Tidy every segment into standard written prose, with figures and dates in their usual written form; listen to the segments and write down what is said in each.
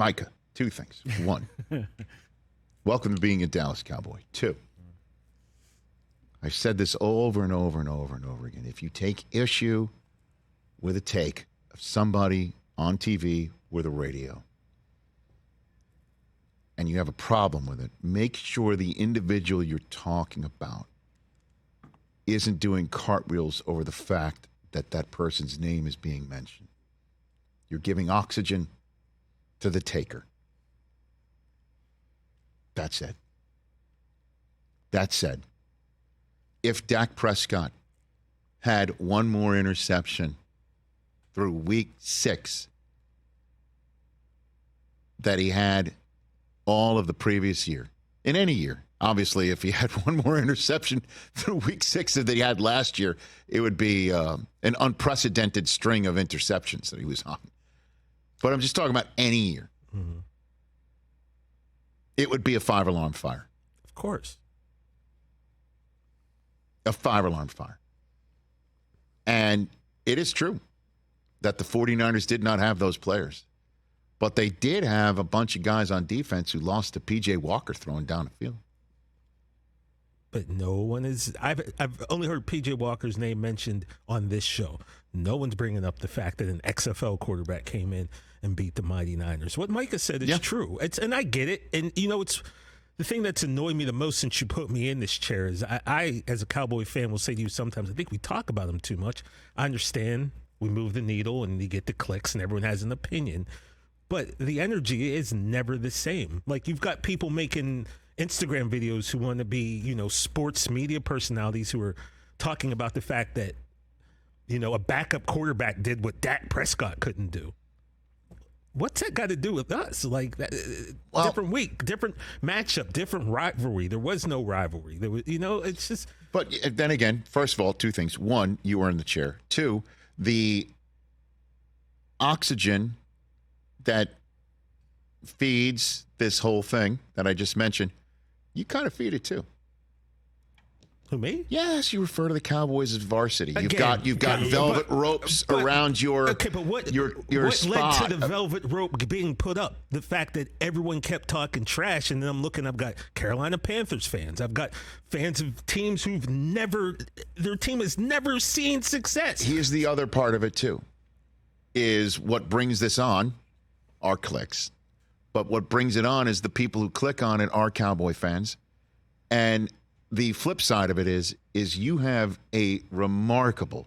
Micah, two things. One, welcome to being a Dallas Cowboy. Two, I've said this over and over and over and over again. If you take issue with a take of somebody on TV or the radio, and you have a problem with it, make sure the individual you're talking about isn't doing cartwheels over the fact that that person's name is being mentioned. You're giving oxygen to the taker. That's it. That said, if Dak Prescott had one more interception through week 6 that he had all of the previous year, in any year, obviously, if he had one more interception through week 6 that he had last year, it would be an unprecedented string of interceptions that he was on. But I'm just talking about any year. Mm-hmm. It would be a 5-alarm fire. Of course. A 5-alarm fire. And it is true that the 49ers did not have those players. But they did have a bunch of guys on defense who lost to P.J. Walker throwing down the field. But no one is. I've only heard P.J. Walker's name mentioned on this show. No one's bringing up the fact that an XFL quarterback came in and beat the mighty Niners. What Micah said is true. And I get it. And, you know, it's the thing that's annoyed me the most since you put me in this chair is I, as a Cowboy fan, will say to you sometimes, I think we talk about them too much. I understand we move the needle and you get the clicks and everyone has an opinion. But the energy is never the same. Like, you've got people making Instagram videos who want to be, you know, sports media personalities who are talking about the fact that, you know, a backup quarterback did what Dak Prescott couldn't do. What's that got to do with us? Like, different week, different matchup, different rivalry. There was no rivalry. There was, you know, it's just. But then again, first of all, two things. One, you were in the chair. Two, the oxygen that feeds this whole thing that I just mentioned, you kind of feed it too. Who, me? Yes, you refer to the Cowboys as varsity. You've got velvet ropes around your but what spot. led to the velvet rope being put up? The fact that everyone kept talking trash, and then I'm looking, I've got Carolina Panthers fans. I've got fans of teams their team has never seen success. Here's the other part of it too, is what brings this on are clicks. But what brings it on is the people who click on it are Cowboy fans. And the flip side of it is you have a remarkable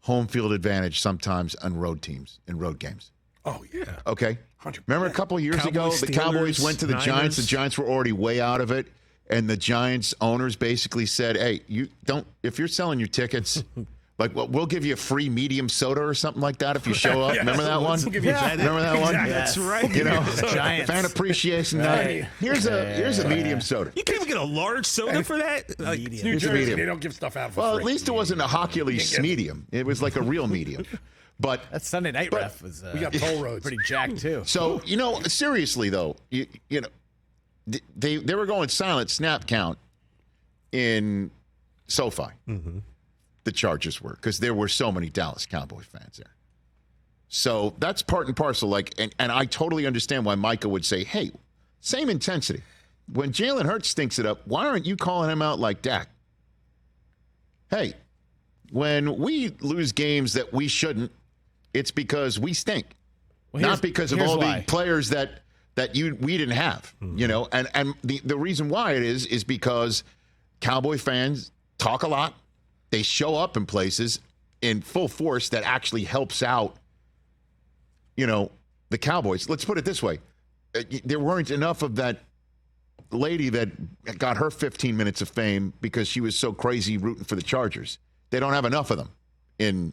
home field advantage sometimes on road teams in road games. Oh, yeah. Okay. 100%. Remember a couple of years ago, the Cowboys went to the Giants. The Giants were already way out of it. And the Giants owners basically said, hey, if you're selling your tickets, like, well, we'll give you a free medium soda or something like that if you show up. Remember that one? Remember that one? That's right. You know, fan appreciation night. Here's a medium soda. You can't even get a large soda for that? Like, New Jersey, they don't give stuff out for free. Well, at least it wasn't a Hercules medium. It was like a real medium. But that Sunday night ref was we got toll roads. Pretty jacked, too. So, you know, seriously, though, you know, they were going silent snap count in SoFi. Mm-hmm. The Chargers were, because there were so many Dallas Cowboy fans there. So that's part and parcel. Like, and I totally understand why Micah would say, hey, same intensity. When Jalen Hurts stinks it up, why aren't you calling him out like Dak? Hey, when we lose games that we shouldn't, it's because we stink. Well, not because of all the players that we didn't have. Mm-hmm. You know, and the reason why it is because Cowboy fans talk a lot. They show up in places in full force that actually helps out, you know, the Cowboys. Let's put it this way. There weren't enough of that lady that got her 15 minutes of fame because she was so crazy rooting for the Chargers. They don't have enough of them in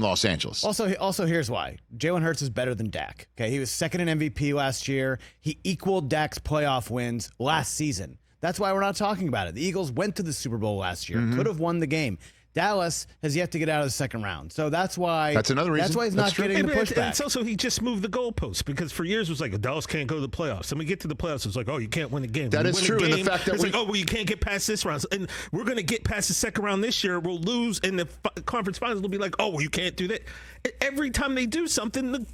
Los Angeles. Also, here's why. Jalen Hurts is better than Dak. Okay, he was second in MVP last year. He equaled Dak's playoff wins last season. That's why we're not talking about it. The Eagles went to the Super Bowl last year, could have won the game. Dallas has yet to get out of the second round. So that's why. That's another reason. That's why he's not getting the pushback. And it's also he just moved the goalposts because for years it was like Dallas can't go to the playoffs. And we get to the playoffs, it's like, oh, you can't win the game. That is true. And the fact that it's like, oh, well, you can't get past this round. And we're going to get past the second round this year. We'll lose in the conference finals. We'll be like, oh, well, you can't do that. Every time they do something,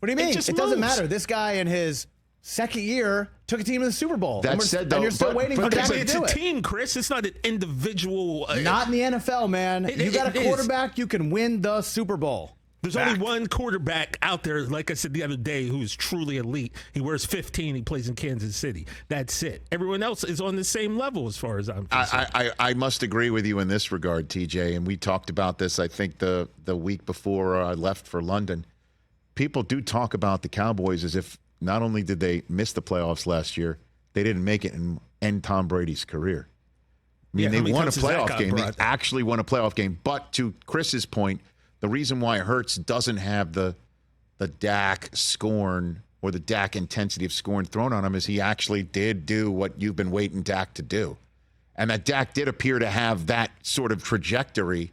What do you mean? It It, just doesn't moves. matter. This guy in his second year took a team to the Super Bowl. That and said, though, and you're still but- waiting but for Okay, Dak but to it's do a it. team, Chris. It's not an individual. Not in the NFL, man. You got a it is. quarterback, you can win the Super Bowl. There's only one quarterback out there, like I said the other day, who is truly elite. He wears 15. He plays in Kansas City. That's it. Everyone else is on the same level as far as I'm concerned. I must agree with you in this regard, TJ. And we talked about this, I think, the week before I left for London. People do talk about the Cowboys as if not only did they miss the playoffs last year, they didn't make it and end Tom Brady's career. I mean, Yeah, how they many won a times has that playoff got game. They brought? actually won a playoff game. But to Chris's point, the reason why Hurts doesn't have the Dak scorn or the Dak intensity of scorn thrown on him is he actually did do what you've been waiting Dak to do. And that Dak did appear to have that sort of trajectory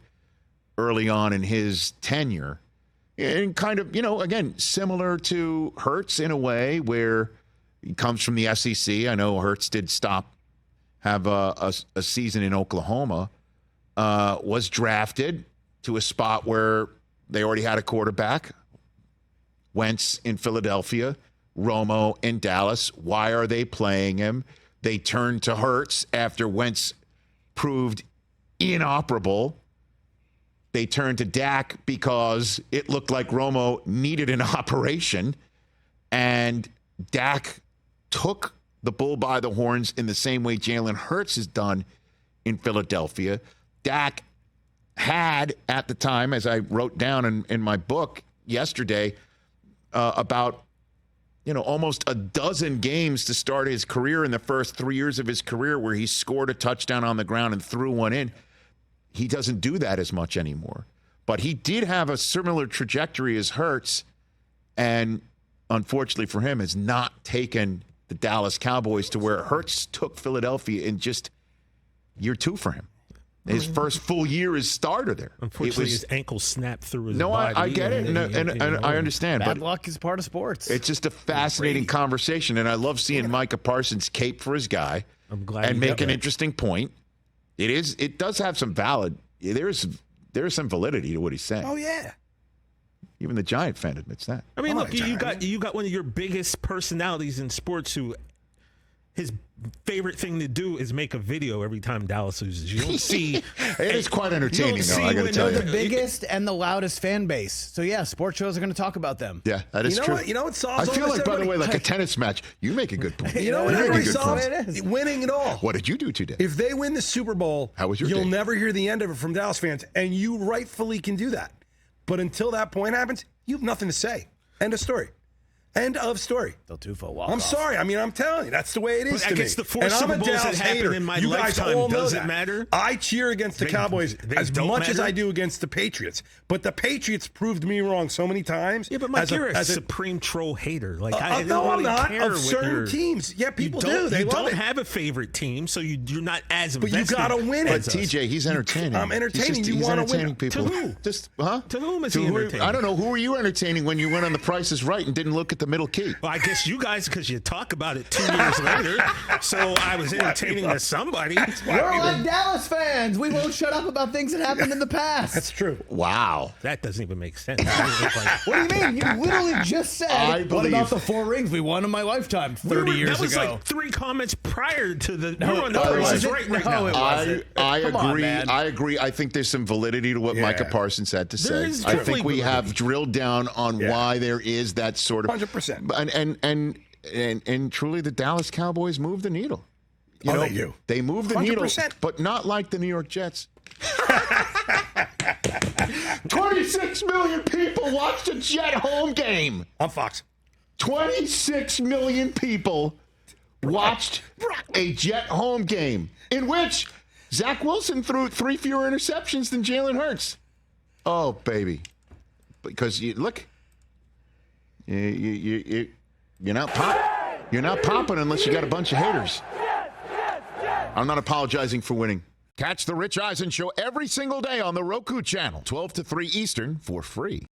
early on in his tenure. And kind of, again, similar to Hurts in a way where he comes from the SEC. I know Hurts did have a season in Oklahoma, was drafted to a spot where they already had a quarterback. Wentz in Philadelphia, Romo in Dallas. Why are they playing him? They turned to Hurts after Wentz proved inoperable. They turned to Dak because it looked like Romo needed an operation. And Dak took the bull by the horns in the same way Jalen Hurts has done in Philadelphia. Dak had, at the time, as I wrote down in my book yesterday, about almost a dozen games to start his career in the first 3 years of his career where he scored a touchdown on the ground and threw one in. He doesn't do that as much anymore. But he did have a similar trajectory as Hurts, and unfortunately for him, has not taken the Dallas Cowboys to where Hurts took Philadelphia in just year 2 for him. His first full year as starter there. Unfortunately, his ankle snapped through his No, body. I get it, and I understand. Bad But luck is part of sports. it's just a fascinating conversation, and I love seeing Micah Parsons cape for his guy I'm glad and you make got an that. interesting point. It does have some there's some validity to what he's saying. Oh yeah. Even the Giant fan admits that. I mean, Oh, look, you got one of your biggest personalities in sports who his favorite thing to do is make a video every time Dallas loses. You don't see It is quite entertaining, you don't though, see I got to when tell They're you. the biggest and the loudest fan base. So yeah, sports shows are going to talk about them. Yeah, that is You know true. what? You know what solves I all feel this, like, by the way, everybody? like a tennis match. You make a good point. You know what make a everybody good solves? point. It is. Winning it all. What did you do today? If they win the Super Bowl, How was your you'll day? never hear the end of it from Dallas fans, and you rightfully can do that. But until that point happens, you have nothing to say. End of story. End of story. Del Tufo walk I'm off. sorry. I mean, I'm telling you, that's the way it is But to against me. the four And I'm Super a Bowls that Dallas happened hater. in my You guys lifetime, all know does it that. matter? I cheer against the They- Cowboys they as don't much as matter? I do against the Patriots. But the Patriots proved me wrong so many times. Yeah, but Mike, as you're a as supreme troll hater. Like I no, don't I'm really not. care Of what certain your- teams. Yeah, people you don't, do. They you love don't it. have a favorite team, so you're not as But you invested. gotta win But it. TJ, he's entertaining. I'm entertaining. He's, You he's wanna win. entertaining people. To who? Just huh? To whom is he who- entertaining? I don't know. Who were you entertaining when you went on The Price is Right and didn't look at the middle key? Well, I guess you guys, because you talk about it 2 years later. So I was entertaining to somebody. We're like Dallas fans. We won't shut up about things that happened in the past. That's true. Wow. That doesn't even make sense. Like, What do you mean? You literally just said, I what believe- about the 4 rings we won in my lifetime 30 years that was ago? like 3 comments prior to the. No, we're on it the Price is wasn't. Right right No, now. it wasn't. I Come on, agree. man. I agree. I think there's some validity to what Yeah. Micah Parsons had to There say. is I definitely think we have validity. drilled down on Yeah. why there is that sort of 100%. And truly, the Dallas Cowboys move the needle. You Oh, know, they do. They move the needle, 100%. but not like the New York Jets. 26 million people watched a Jet home game. I'm Fox. 26 million people watched a Jet home game in which Zach Wilson threw 3 fewer interceptions than Jalen Hurts. Oh, baby. Because you look, you're not popping unless you got a bunch of haters. I'm not apologizing for winning. Catch the Rich Eisen Show every single day on the Roku channel, 12 to 3 Eastern, for free.